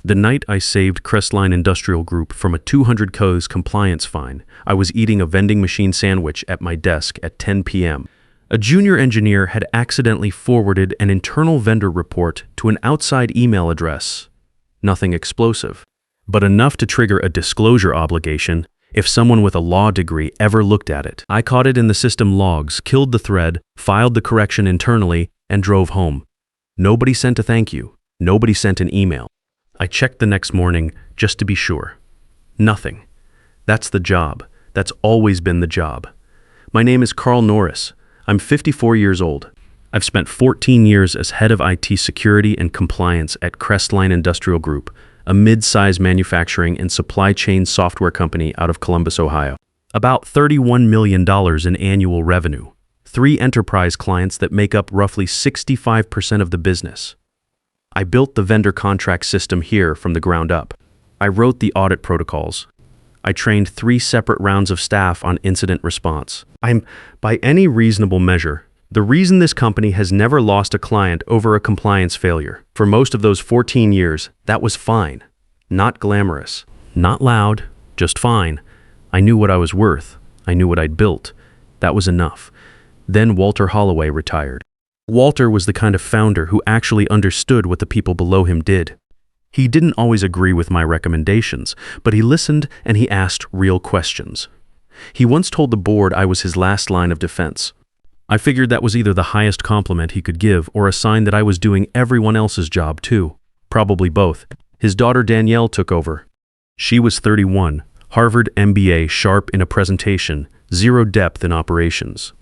The night I saved Crestline Industrial Group from a 200 Ks compliance fine, I was eating a vending machine sandwich at my desk at 10 p.m. A junior engineer had accidentally forwarded an internal vendor report to an outside email address. Nothing explosive, but enough to trigger a disclosure obligation if someone with a law degree ever looked at it. I caught it in the system logs, killed the thread, filed the correction internally, and drove home. Nobody sent a thank you. Nobody sent an email. I checked the next morning just to be sure. Nothing. That's the job. That's always been the job. My name is Carl Norris. I'm 54 years old. I've spent 14 years as head of IT security and compliance at Crestline Industrial Group, a mid-size manufacturing and supply chain software company out of Columbus, Ohio. About $31 million in annual revenue. 3 enterprise clients that make up roughly 65% of the business. I built the vendor contract system here from the ground up. I wrote the audit protocols. I trained 3 separate rounds of staff on incident response. I'm, by any reasonable measure, the reason this company has never lost a client over a compliance failure. For most of those 14 years, that was fine. Not glamorous. Not loud, just fine. I knew what I was worth. I knew what I'd built. That was enough. Then Walter Holloway retired. Walter was the kind of founder who actually understood what the people below him did. He didn't always agree with my recommendations, but he listened and he asked real questions. He once told the board I was his last line of defense. I figured that was either the highest compliment he could give or a sign that I was doing everyone else's job too. Probably both. His daughter Danielle took over. She was 31, Harvard MBA, sharp in a presentation, zero depth in operations.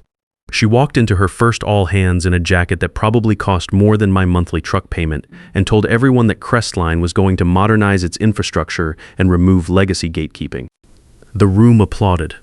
She walked into her first all-hands in a jacket that probably cost more than my monthly truck payment and told everyone that Crestline was going to modernize its infrastructure and remove legacy gatekeeping. The room applauded.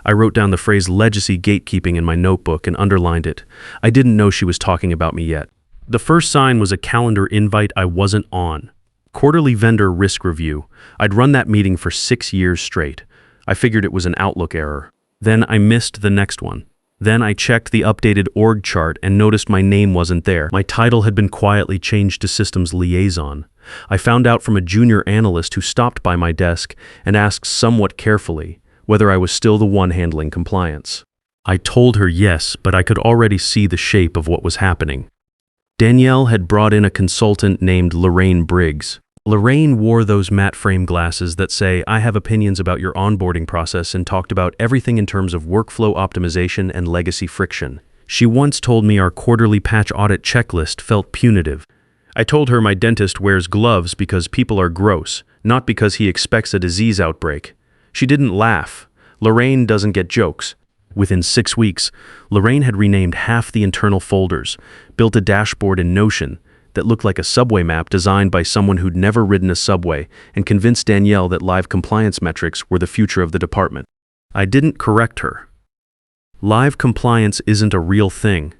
I wrote down the phrase legacy gatekeeping in my notebook and underlined it. I didn't know she was talking about me yet. The first sign was a calendar invite I wasn't on. Quarterly vendor risk review. I'd run that meeting for 6 years straight. I figured it was an Outlook error. Then I missed the next one. Then I checked the updated org chart and noticed my name wasn't there. My title had been quietly changed to systems liaison. I found out from a junior analyst who stopped by my desk and asked somewhat carefully whether I was still the one handling compliance. I told her yes, but I could already see the shape of what was happening. Danielle had brought in a consultant named Lorraine Briggs. Lorraine wore those matte frame glasses that say, "I have opinions about your onboarding process," and talked about everything in terms of workflow optimization and legacy friction. She once told me our quarterly patch audit checklist felt punitive. I told her my dentist wears gloves because people are gross, not because he expects a disease outbreak. She didn't laugh. Lorraine doesn't get jokes. Within 6 weeks, Lorraine had renamed half the internal folders, built a dashboard in Notion that looked like a subway map designed by someone who'd never ridden a subway, and convinced Danielle that live compliance metrics were the future of the department. I didn't correct her. Live compliance isn't a real thing.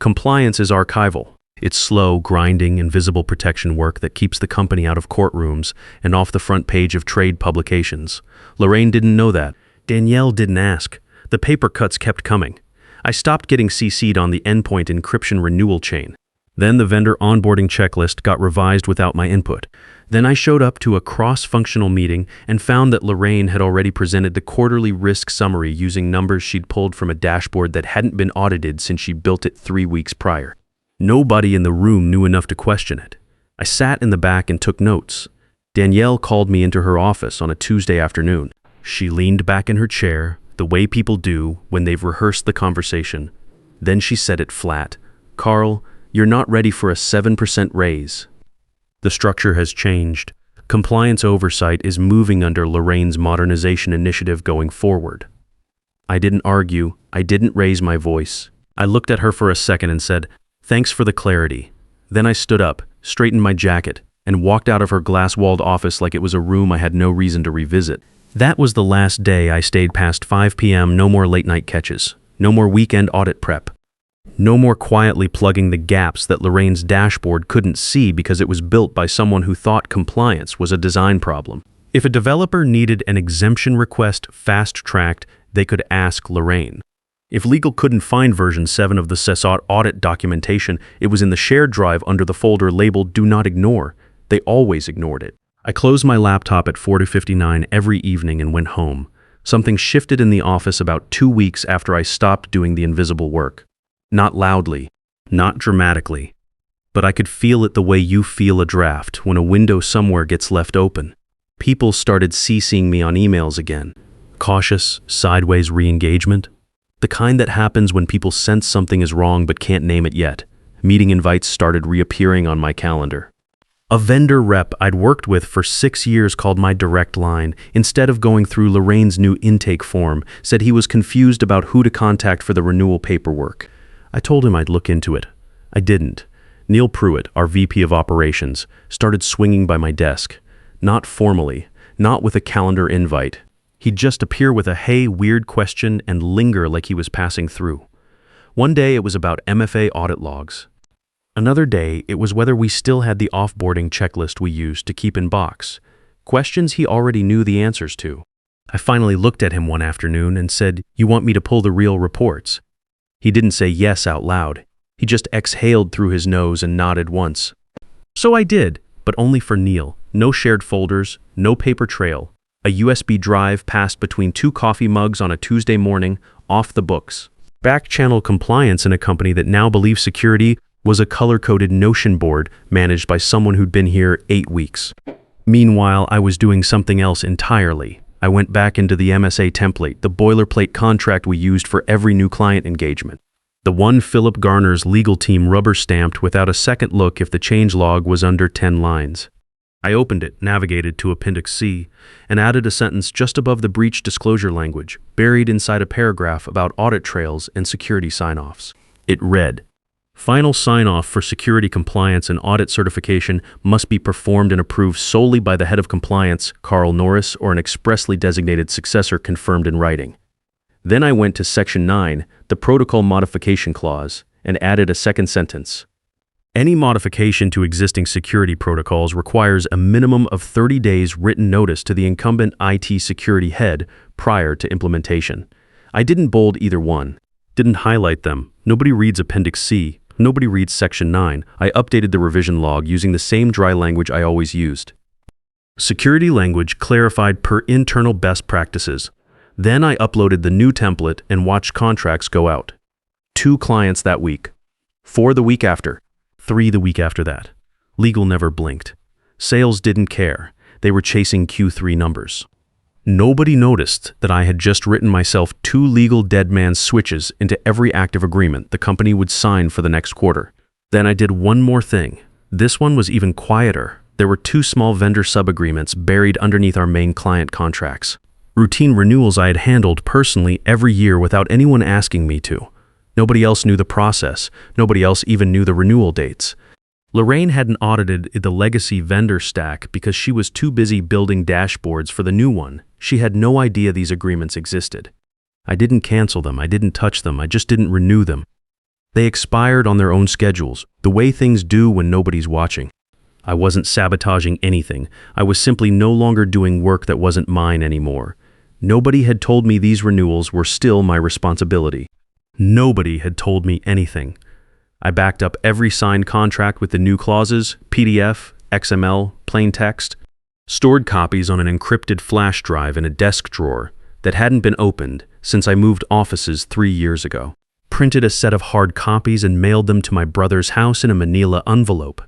Compliance is archival. It's slow, grinding, invisible protection work that keeps the company out of courtrooms and off the front page of trade publications. Lorraine didn't know that. Danielle didn't ask. The paper cuts kept coming. I stopped getting CC'd on the endpoint encryption renewal chain. Then the vendor onboarding checklist got revised without my input. Then I showed up to a cross-functional meeting and found that Lorraine had already presented the quarterly risk summary using numbers she'd pulled from a dashboard that hadn't been audited since she built it 3 weeks prior. Nobody in the room knew enough to question it. I sat in the back and took notes. Danielle called me into her office on a Tuesday afternoon. She leaned back in her chair, the way people do when they've rehearsed the conversation. Then she said it flat. "Carl, you're not ready for a 7% raise." The structure has changed. Compliance oversight is moving under Lorraine's modernization initiative going forward. I didn't argue. I didn't raise my voice. I looked at her for a second and said, "Thanks for the clarity." Then I stood up, straightened my jacket, and walked out of her glass-walled office like it was a room I had no reason to revisit. That was the last day I stayed past 5 p.m. No more late-night catches. No more weekend audit prep. No more quietly plugging the gaps that Lorraine's dashboard couldn't see because it was built by someone who thought compliance was a design problem. If a developer needed an exemption request fast-tracked, they could ask Lorraine. If legal couldn't find version 7 of the CESAUT audit documentation, it was in the shared drive under the folder labeled "Do Not Ignore." They always ignored it. I closed my laptop at 4:59 every evening and went home. Something shifted in the office about 2 weeks after I stopped doing the invisible work. Not loudly, not dramatically, but I could feel it the way you feel a draft when a window somewhere gets left open. People started CCing me on emails again. Cautious, sideways re-engagement. The kind that happens when people sense something is wrong but can't name it yet. Meeting invites started reappearing on my calendar. A vendor rep I'd worked with for 6 years called my direct line. Instead of going through Lorraine's new intake form, said he was confused about who to contact for the renewal paperwork. I told him I'd look into it. I didn't. Neil Pruitt, our VP of Operations, started swinging by my desk. Not formally, not with a calendar invite. He'd just appear with a "hey, weird question" and linger like he was passing through. One day it was about MFA audit logs. Another day it was whether we still had the offboarding checklist we used to keep in box. Questions he already knew the answers to. I finally looked at him one afternoon and said, "You want me to pull the real reports?" He didn't say yes out loud. He just exhaled through his nose and nodded once. So I did, but only for Neil. No shared folders, no paper trail. A USB drive passed between 2 coffee mugs on a Tuesday morning, off the books. Back-channel compliance in a company that now believes security was a color-coded Notion board managed by someone who'd been here 8 weeks. Meanwhile, I was doing something else entirely. I went back into the MSA template, the boilerplate contract we used for every new client engagement. The one Philip Garner's legal team rubber-stamped without a second look if the changelog was under 10 lines. I opened it, navigated to Appendix C, and added a sentence just above the breach disclosure language, buried inside a paragraph about audit trails and security sign-offs. It read, "Final sign-off for security compliance and audit certification must be performed and approved solely by the head of compliance, Carl Norris, or an expressly designated successor confirmed in writing." Then I went to Section 9, the Protocol Modification Clause, and added a second sentence. Any modification to existing security protocols requires a minimum of 30 days written notice to the incumbent IT security head prior to implementation. I didn't bold either one, didn't highlight them. Nobody reads Appendix C, nobody reads Section 9. I updated the revision log using the same dry language I always used. Security language clarified per internal best practices. Then I uploaded the new template and watched contracts go out. 2 clients that week. 4 the week after. 3 the week after that. Legal never blinked. Sales didn't care. They were chasing Q3 numbers. Nobody noticed that I had just written myself 2 legal dead man switches into every active agreement the company would sign for the next quarter. Then I did one more thing. This one was even quieter. There were 2 small vendor sub-agreements buried underneath our main client contracts. Routine renewals I had handled personally every year without anyone asking me to. Nobody else knew the process. Nobody else even knew the renewal dates. Lorraine hadn't audited the legacy vendor stack because she was too busy building dashboards for the new one. She had no idea these agreements existed. I didn't cancel them. I didn't touch them. I just didn't renew them. They expired on their own schedules, the way things do when nobody's watching. I wasn't sabotaging anything. I was simply no longer doing work that wasn't mine anymore. Nobody had told me these renewals were still my responsibility. Nobody had told me anything. I backed up every signed contract with the new clauses, PDF, XML, plain text, stored copies on an encrypted flash drive in a desk drawer that hadn't been opened since I moved offices 3 years ago. Printed a set of hard copies and mailed them to my brother's house in a manila envelope.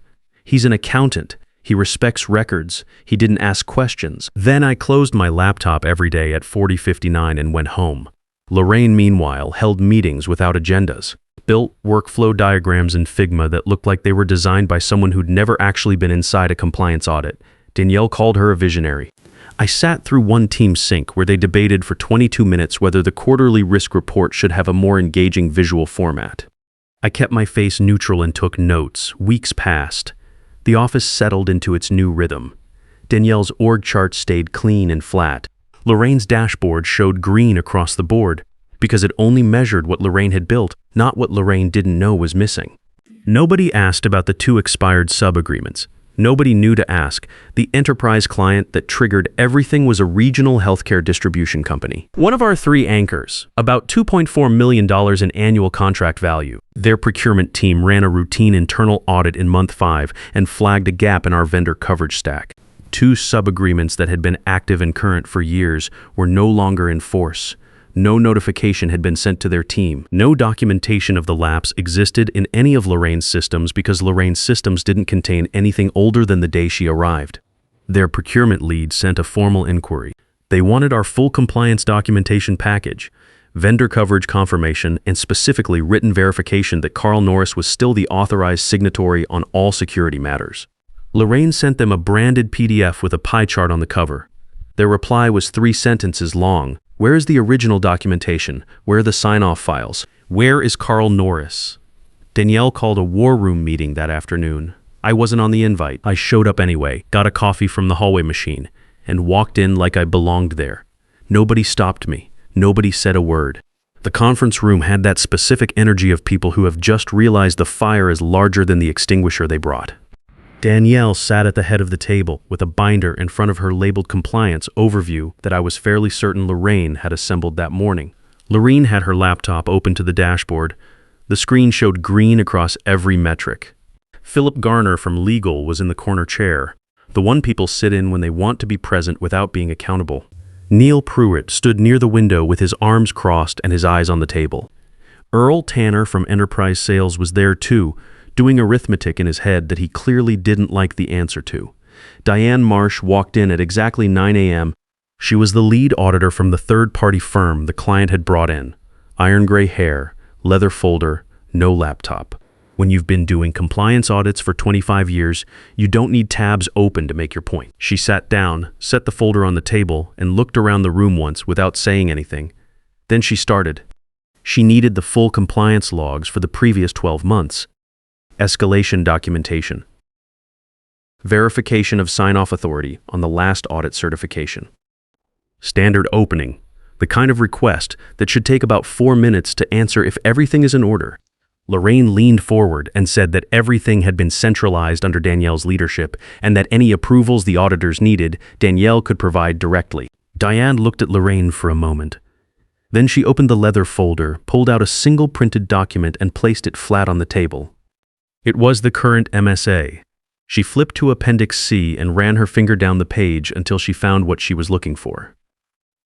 He's an accountant. He respects records. He didn't ask questions. Then I closed my laptop every day at 40:59 and went home. Lorraine, meanwhile, held meetings without agendas, built workflow diagrams in Figma that looked like they were designed by someone who'd never actually been inside a compliance audit. Danielle called her a visionary. I sat through one team sync where they debated for 22 minutes whether the quarterly risk report should have a more engaging visual format. I kept my face neutral and took notes. Weeks passed. The office settled into its new rhythm. Danielle's org chart stayed clean and flat. Lorraine's dashboard showed green across the board because it only measured what Lorraine had built, not what Lorraine didn't know was missing. Nobody asked about the 2 expired sub-agreements. Nobody knew to ask. The enterprise client that triggered everything was a regional healthcare distribution company. One of our 3 anchors, about $2.4 million in annual contract value. Their procurement team ran a routine internal audit in month 5 and flagged a gap in our vendor coverage stack. 2 sub-agreements that had been active and current for years were no longer in force. No notification had been sent to their team. No documentation of the lapse existed in any of Lorraine's systems because Lorraine's systems didn't contain anything older than the day she arrived. Their procurement lead sent a formal inquiry. They wanted our full compliance documentation package, vendor coverage confirmation, and specifically written verification that Carl Norris was still the authorized signatory on all security matters. Lorraine sent them a branded PDF with a pie chart on the cover. Their reply was 3 sentences long. Where is the original documentation? Where are the sign-off files? Where is Carl Norris? Danielle called a war room meeting that afternoon. I wasn't on the invite. I showed up anyway, got a coffee from the hallway machine, and walked in like I belonged there. Nobody stopped me. Nobody said a word. The conference room had that specific energy of people who have just realized the fire is larger than the extinguisher they brought. Danielle sat at the head of the table with a binder in front of her labeled compliance overview that I was fairly certain Lorraine had assembled that morning. Lorraine had her laptop open to the dashboard. The screen showed green across every metric. Philip Garner from Legal was in the corner chair, the one people sit in when they want to be present without being accountable. Neil Pruitt stood near the window with his arms crossed and his eyes on the table. Earl Tanner from Enterprise Sales was there too, doing arithmetic in his head that he clearly didn't like the answer to. Diane Marsh walked in at exactly 9 a.m. She was the lead auditor from the third-party firm the client had brought in. Iron gray hair, leather folder, no laptop. When you've been doing compliance audits for 25 years, you don't need tabs open to make your point. She sat down, set the folder on the table, and looked around the room once without saying anything. Then she started. She needed the full compliance logs for the previous 12 months. Escalation documentation. Verification of sign-off authority on the last audit certification. Standard opening, the kind of request that should take about 4 minutes to answer if everything is in order. Lorraine leaned forward and said that everything had been centralized under Danielle's leadership and that any approvals the auditors needed, Danielle could provide directly. Diane looked at Lorraine for a moment. Then she opened the leather folder, pulled out a single printed document and placed it flat on the table. It was the current MSA. She flipped to Appendix C and ran her finger down the page until she found what she was looking for.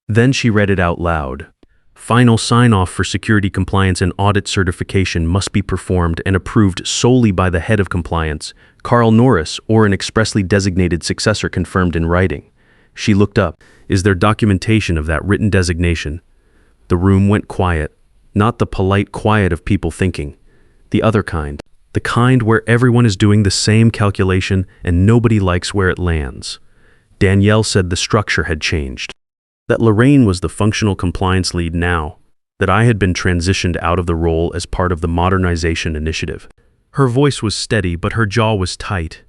Then she read it out loud. Final sign-off for security compliance and audit certification must be performed and approved solely by the head of compliance, Carl Norris, or an expressly designated successor confirmed in writing. She looked up. Is there documentation of that written designation? The room went quiet, not the polite quiet of people thinking, the other kind. The kind where everyone is doing the same calculation and nobody likes where it lands. Danielle said the structure had changed. That Lorraine was the functional compliance lead now, that I had been transitioned out of the role as part of the Modernization initiative. Her voice was steady, but her jaw was tight.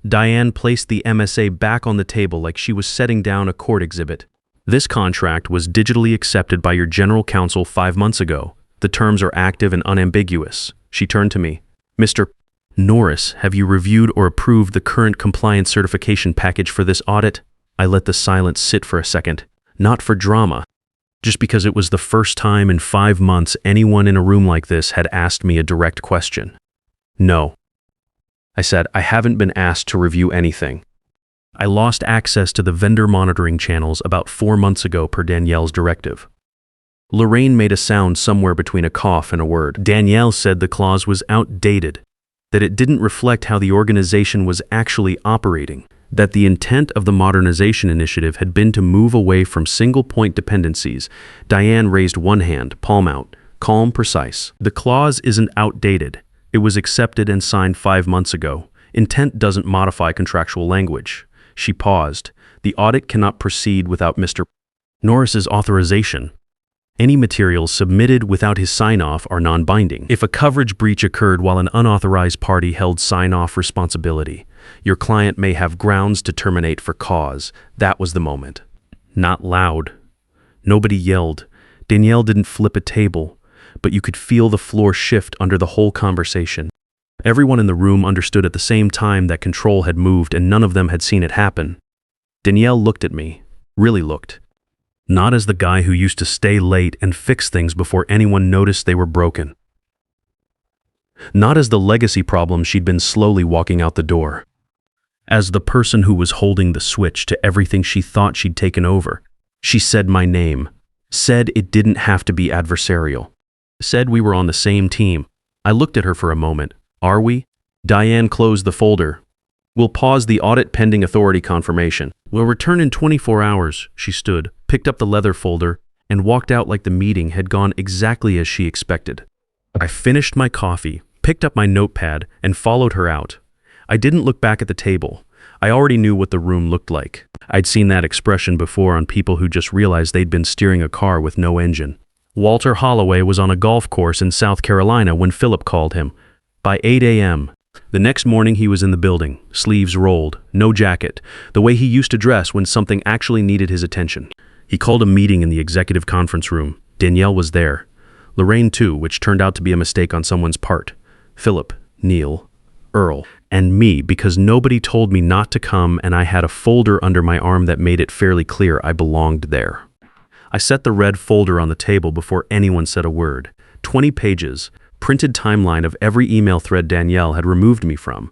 Diane placed the MSA back on the table like she was setting down a court exhibit. This contract was digitally accepted by your general counsel 5 months ago. The terms are active and unambiguous. She turned to me. Mr. Norris, have you reviewed or approved the current compliance certification package for this audit? I let the silence sit for a second. Not for drama. Just because it was the first time in 5 months anyone in a room like this had asked me a direct question. No. I said, I haven't been asked to review anything. I lost access to the vendor monitoring channels about 4 months ago per Danielle's directive. Lorraine made a sound somewhere between a cough and a word. Danielle said the clause was outdated, that it didn't reflect how the organization was actually operating, that the intent of the Modernization initiative had been to move away from single-point dependencies. Diane raised one hand, palm out, calm, precise. The clause isn't outdated. It was accepted and signed 5 months ago. Intent doesn't modify contractual language. She paused. The audit cannot proceed without Mr. Norris's authorization. Any materials submitted without his sign-off are non-binding. If a coverage breach occurred while an unauthorized party held sign-off responsibility, your client may have grounds to terminate for cause. That was the moment. Not loud. Nobody yelled. Danielle didn't flip a table, but you could feel the floor shift under the whole conversation. Everyone in the room understood at the same time that control had moved and none of them had seen it happen. Danielle looked at me, really looked. Not as the guy who used to stay late and fix things before anyone noticed they were broken. Not as the legacy problem she'd been slowly walking out the door. as the person who was holding the switch to everything she thought she'd taken over. She said my name, said it didn't have to be adversarial, said we were on the same team. I looked at her for a moment. Are we? Diane closed the folder. We'll pause the audit pending authority confirmation. We'll return in 24 hours, she stood, picked up the leather folder, and walked out like the meeting had gone exactly as she expected. I finished my coffee, picked up my notepad, and followed her out. I didn't look back at the table. I already knew what the room looked like. I'd seen that expression before on people who just realized they'd been steering a car with no engine. Walter Holloway was on a golf course in South Carolina when Philip called him. By 8 a.m., the next morning he was in the building, sleeves rolled, no jacket, the way he used to dress when something actually needed his attention. He called a meeting in the executive conference room. Danielle was there. Lorraine too, which turned out to be a mistake on someone's part. Philip, Neil, Earl, and me, because nobody told me not to come, and I had a folder under my arm that made it fairly clear I belonged there. I set the red folder on the table before anyone said a word. 20 pages, printed timeline of every email thread Danielle had removed me from.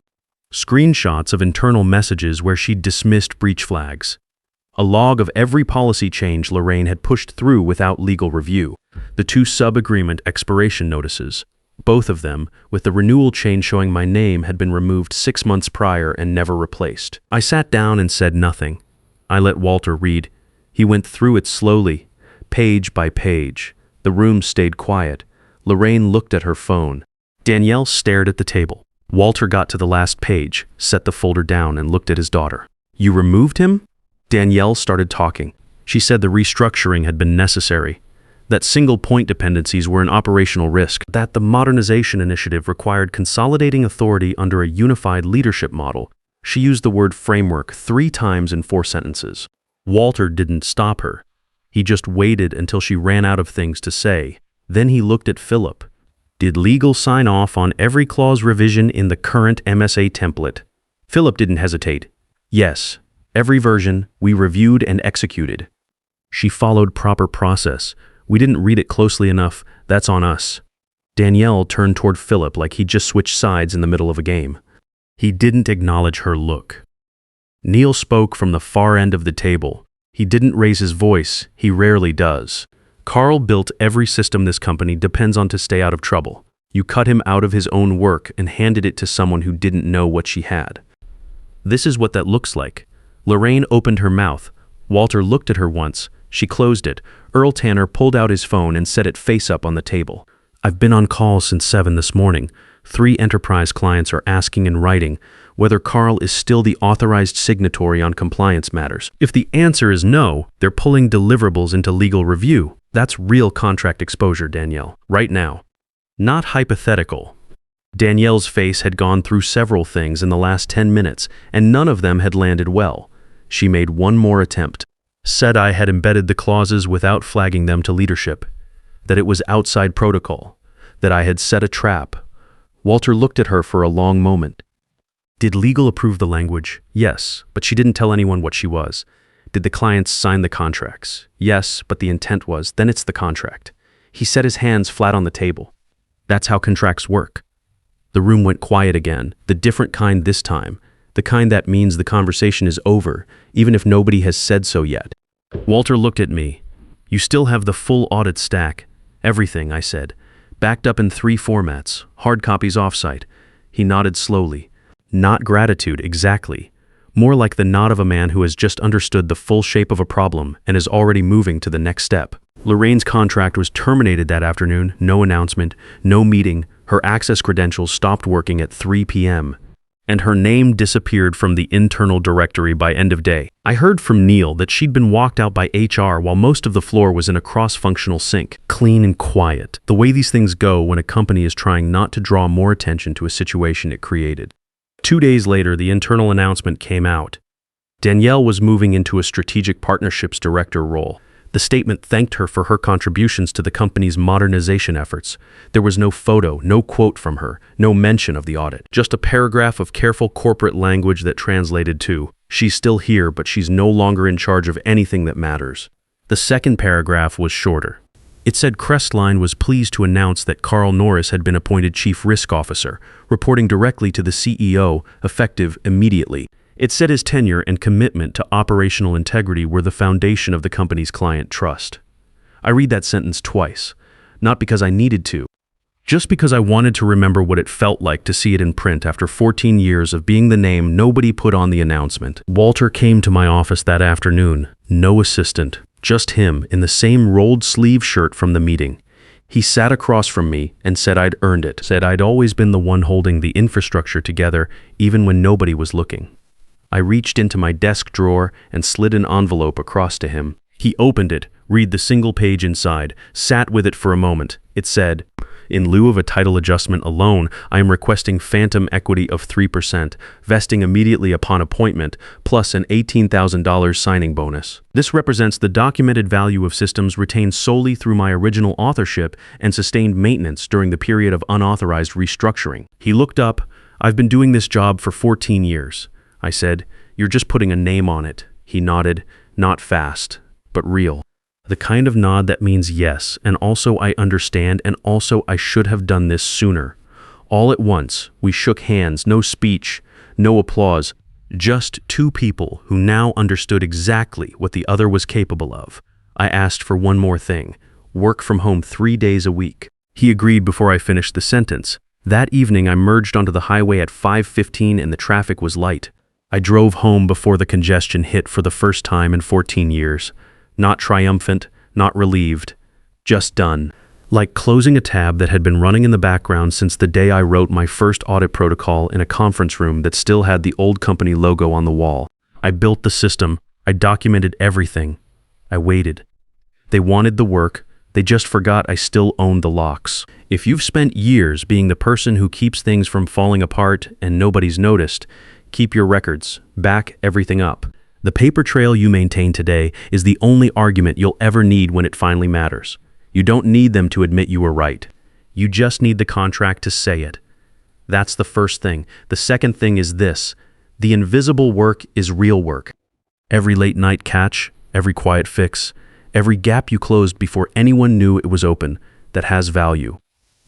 Screenshots of internal messages where she'd dismissed breach flags. A log of every policy change Lorraine had pushed through without legal review. The 2 sub-agreement expiration notices. Both of them, with the renewal change showing my name had been removed 6 months prior and never replaced. I sat down and said nothing. I let Walter read. He went through it slowly, page by page. The room stayed quiet. Lorraine looked at her phone. Danielle stared at the table. Walter got to the last page, set the folder down, and looked at his daughter. You removed him? Danielle started talking. She said the restructuring had been necessary, that single-point dependencies were an operational risk, that the Modernization initiative required consolidating authority under a unified leadership model. She used the word framework 3 times in 4 sentences. Walter didn't stop her. He just waited until she ran out of things to say. Then he looked at Philip. Did legal sign off on every clause revision in the current MSA template? Philip didn't hesitate. Yes, every version we reviewed and executed. She followed proper process. We didn't read it closely enough. That's on us. Danielle turned toward Philip like he'd just switched sides in the middle of a game. He didn't acknowledge her look. Neil spoke from the far end of the table. He didn't raise his voice. He rarely does. Carl built every system this company depends on to stay out of trouble. You cut him out of his own work and handed it to someone who didn't know what she had. This is what that looks like. Lorraine opened her mouth. Walter looked at her once. She closed it. Earl Tanner pulled out his phone and set it face up on the table. I've been on call since 7 this morning. 3 enterprise clients are asking in writing whether Carl is still the authorized signatory on compliance matters. If the answer is no, they're pulling deliverables into legal review. That's real contract exposure, Danielle, right now. Not hypothetical. Danielle's face had gone through several things in the last 10 minutes, and none of them had landed well. She made one more attempt. Said I had embedded the clauses without flagging them to leadership, that it was outside protocol, that I had set a trap. Walter looked at her for a long moment. Did legal approve the language? Yes, but she didn't tell anyone what she was. Did the clients sign the contracts? Yes, but the intent was, then it's the contract. He set his hands flat on the table. That's how contracts work. The room went quiet again, the different kind this time, the kind that means the conversation is over, even if nobody has said so yet. Walter looked at me. You still have the full audit stack. Everything, I said. Backed up in 3 formats, hard copies offsite. He nodded slowly. Not gratitude, exactly. More like the nod of a man who has just understood the full shape of a problem and is already moving to the next step. Lorraine's contract was terminated that afternoon, no announcement, no meeting. Her access credentials stopped working at 3 p.m. and her name disappeared from the internal directory by end of day. I heard from Neil that she'd been walked out by HR while most of the floor was in a cross-functional sync, clean and quiet, the way these things go when a company is trying not to draw more attention to a situation it created. 2 days later, the internal announcement came out. Danielle was moving into a strategic partnerships director role. The statement thanked her for her contributions to the company's modernization efforts. There was no photo, no quote from her, no mention of the audit. Just a paragraph of careful corporate language that translated to, she's still here, but she's no longer in charge of anything that matters. The second paragraph was shorter. It said Crestline was pleased to announce that Carl Norris had been appointed Chief Risk Officer, reporting directly to the CEO, effective immediately. It said his tenure and commitment to operational integrity were the foundation of the company's client trust. I read that sentence twice, not because I needed to, just because I wanted to remember what it felt like to see it in print after 14 years of being the name nobody put on the announcement. Walter came to my office that afternoon, no assistant, just him in the same rolled sleeve shirt from the meeting. He sat across from me and said I'd earned it, said I'd always been the one holding the infrastructure together even when nobody was looking. I reached into my desk drawer and slid an envelope across to him. He opened it, read the single page inside, sat with it for a moment. It said, "In lieu of a title adjustment alone, I am requesting phantom equity of 3%, vesting immediately upon appointment, plus an $18,000 signing bonus. This represents the documented value of systems retained solely through my original authorship and sustained maintenance during the period of unauthorized restructuring." He looked up. "I've been doing this job for 14 years. I said, "You're just putting a name on it." He nodded, not fast, but real. The kind of nod that means yes, and also I understand, and also I should have done this sooner. All at once, we shook hands, no speech, no applause, just two people who now understood exactly what the other was capable of. I asked for one more thing, work from home 3 days a week. He agreed before I finished the sentence. That evening I merged onto the highway at 5:15 and the traffic was light. I drove home before the congestion hit for the first time in 14 years. Not triumphant, not relieved, just done. Like closing a tab that had been running in the background since the day I wrote my first audit protocol in a conference room that still had the old company logo on the wall. I built the system. I documented everything. I waited. They wanted the work. They just forgot I still owned the locks. If you've spent years being the person who keeps things from falling apart and nobody's noticed, keep your records, back everything up. The paper trail you maintain today is the only argument you'll ever need when it finally matters. You don't need them to admit you were right. You just need the contract to say it. That's the first thing. The second thing is this: the invisible work is real work. Every late night catch, every quiet fix, every gap you closed before anyone knew it was open, that has value.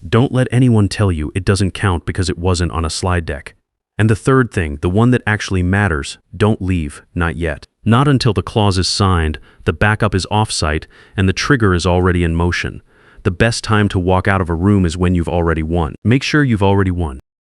Don't let anyone tell you it doesn't count because it wasn't on a slide deck. And the third thing, the one that actually matters, don't leave, not yet. Not until the clause is signed, the backup is off-site, and the trigger is already in motion. The best time to walk out of a room is when you've already won. Make sure you've already won.